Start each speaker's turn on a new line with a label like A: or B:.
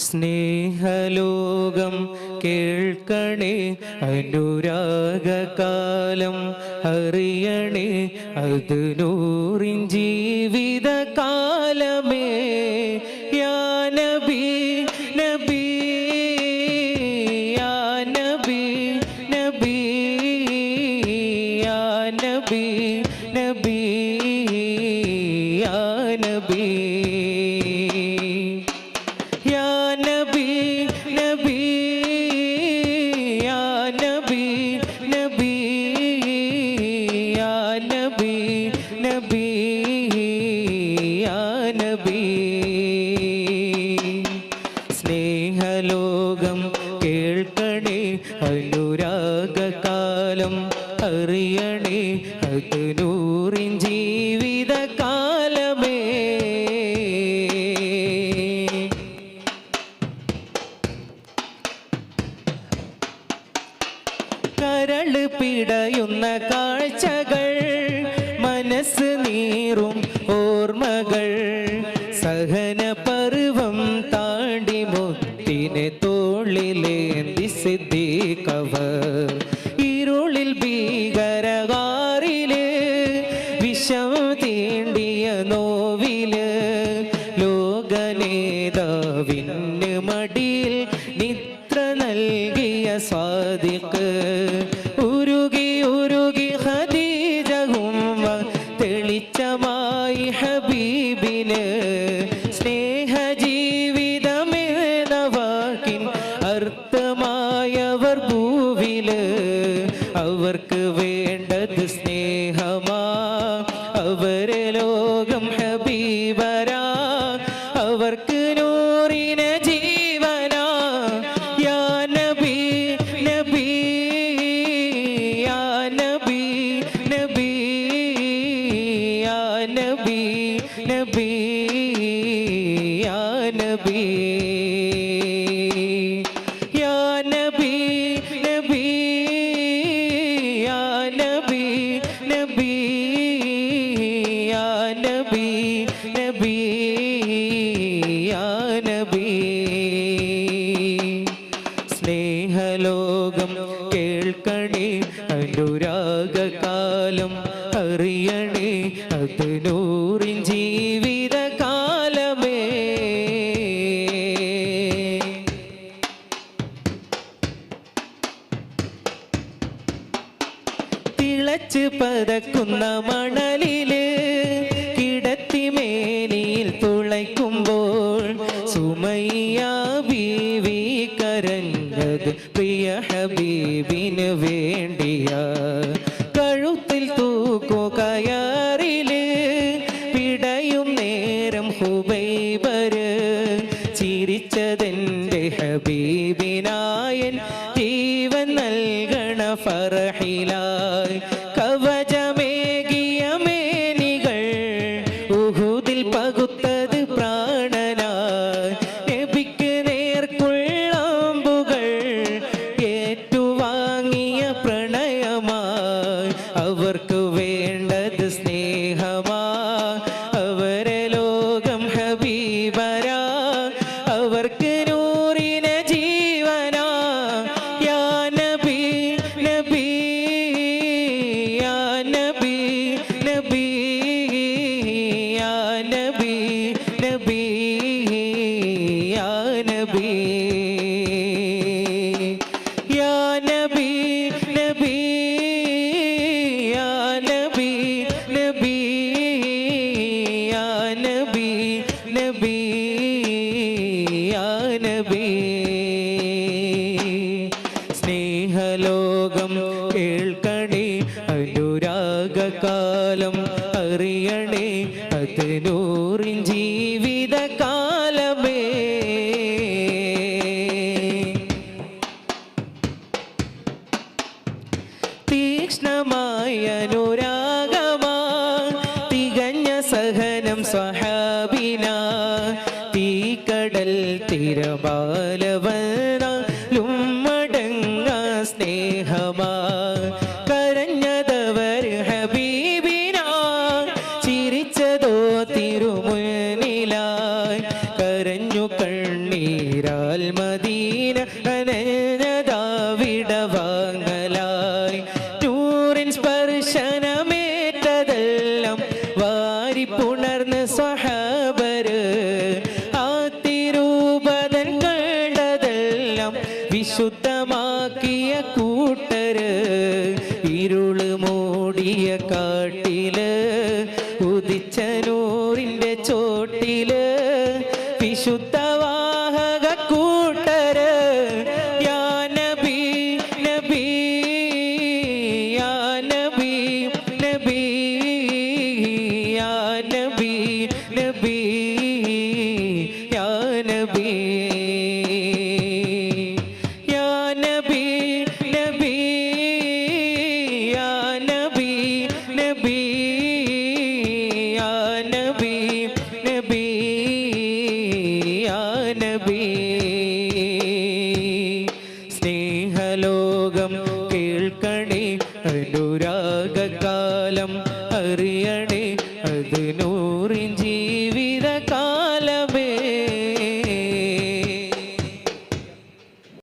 A: സ്നേഹലോകം കേൾക്കണേ, അനുരാഗകാലം അറിയണേ, അത് നൂറിൻ ജീവിതകാലമേ. യാ നബി നബി യാ നബി നബി യാ നബി നബി യാ നബി യാ നബി നബി യാ നബി നബി യാ നബി നബി യാ നബി. സ്നേഹലോകം കേൾക്കണേ, അനുരാഗകാലം അറിയണേ, അത് നൂറിൻ ജീവിതകാലമേ. കരള് പിടയുന്ന കാഴ്ചകൾ, മനസ്സ് നീറും ഓർമ്മകൾ, സഹന പർവം താണ്ടി മുത്തിനെ തോളിലേന്തി സിദ്ദീഖവർ. ഇരുളിൽ ഭീകരകാറില് വിഷം തീണ്ടിയ നോവില്, ലോകനേതാവിന് മടിയിൽ നിദ്ര നൽകിയ സാദിഖ്. ഉരുകി ഉരുകി ഖദീജഹും തെളിച്ചമായി ഹബീബിന്. സ്നേഹജീവിതമെന്ന വാക്കിൻ അർത്ഥമായവർ ഭൂവില്. അവർക്ക് വേണ്ടത് സ്നേഹമാ, അവരെ ലോകം ഹബീബരാ, അവർക്ക് നൂറിന ജീവനാ. യാ നബി നബി യാ നബി നബി യാ നബി നബി യാ നബി യാ നബി നബി യാ നബി നബി യാ നബി നബി യാ നബി. സ്നേഹലോകം കേൾക്കണേ, അനുരാഗകാലം അറിയണേ, അത് നൂറിൻ ജീവിതകാലമേ. തിളച്ച് പതക്കുന്ന മണലില് കിടത്തിമേനിയിൽ തുളയ്ക്കുമ്പോൾ, സുമയ്യ ബീവി കരഞ്ഞത് പ്രിയ ഹബീബിന് വേണ്ടിയ. കഴുത്തിൽ തൂക്കുകയറില് പിടയും നേരം ഹുബൈബര്, ചിരിച്ചതെൻ്റെ ഹബീബിനായൻ ജീവൻ നൽകണ ഫർഹിലായി. കവചമേകിയ മേനികൾ ഉഹുദിൽ പകുത്തത് പ്രാണനായി. നബിക്ക് നേർക്കുള്ളാമ്പുകൾ ഏറ്റുവാങ്ങിയ പ്രണയമായി. അവർക്ക് വേണ്ടത് സ്നേഹമാ, അവരെ ലോകം ഹബീബരാ, അവർക്ക് നൂറിന ജീവനാ. യാ നബി നബി യാ നബി നബി യാ നബി നബി യാ നബി യാ നബി നബി യാ നബി നബി യാ നബി നബി യാ നബി. സ്നേഹലോകം കേൾക്കണേ, അനുരാഗകാലം അറിയണേ, അത് നൂറിൻ ജീവിതകാലമേ. തീക്ഷ്ണമായ അനുരാഗമാ, തികഞ്ഞ സഹനം സ്വഹാബിന. തീക്കടൽ തിരമാലവനാലും മടങ്ങ സ്നേഹമാ. കരഞ്ഞതവർ ഹബീബിനാ, ചിരിച്ചതോ തിരുമുന്നിലായി. കരഞ്ഞു കണ്ണീരാ കേട്ടതെല്ലാം വാരിപ്പുണർന്ന് സ്വഹാബര് ആ തിരൂപതൻ കണ്ടതെല്ലാം വിശുദ്ധമാക്കിയ കൂട്ടര് ഇരുള് മൂടിയ കാട്ടില് ഉദിച്ച നൂറിന്റെ ചോട്ടില് വിശുദ്ധവാഹക കൂട്ടര് യാ നബി നബി യാ നബി നബി യാ നബി നബി യാ നബി യാ നബി നബി യാ നബി നബി യാ നബി നബി യാ നബി സ്നേഹലോകം കേൾക്കണേ അനുരാഗ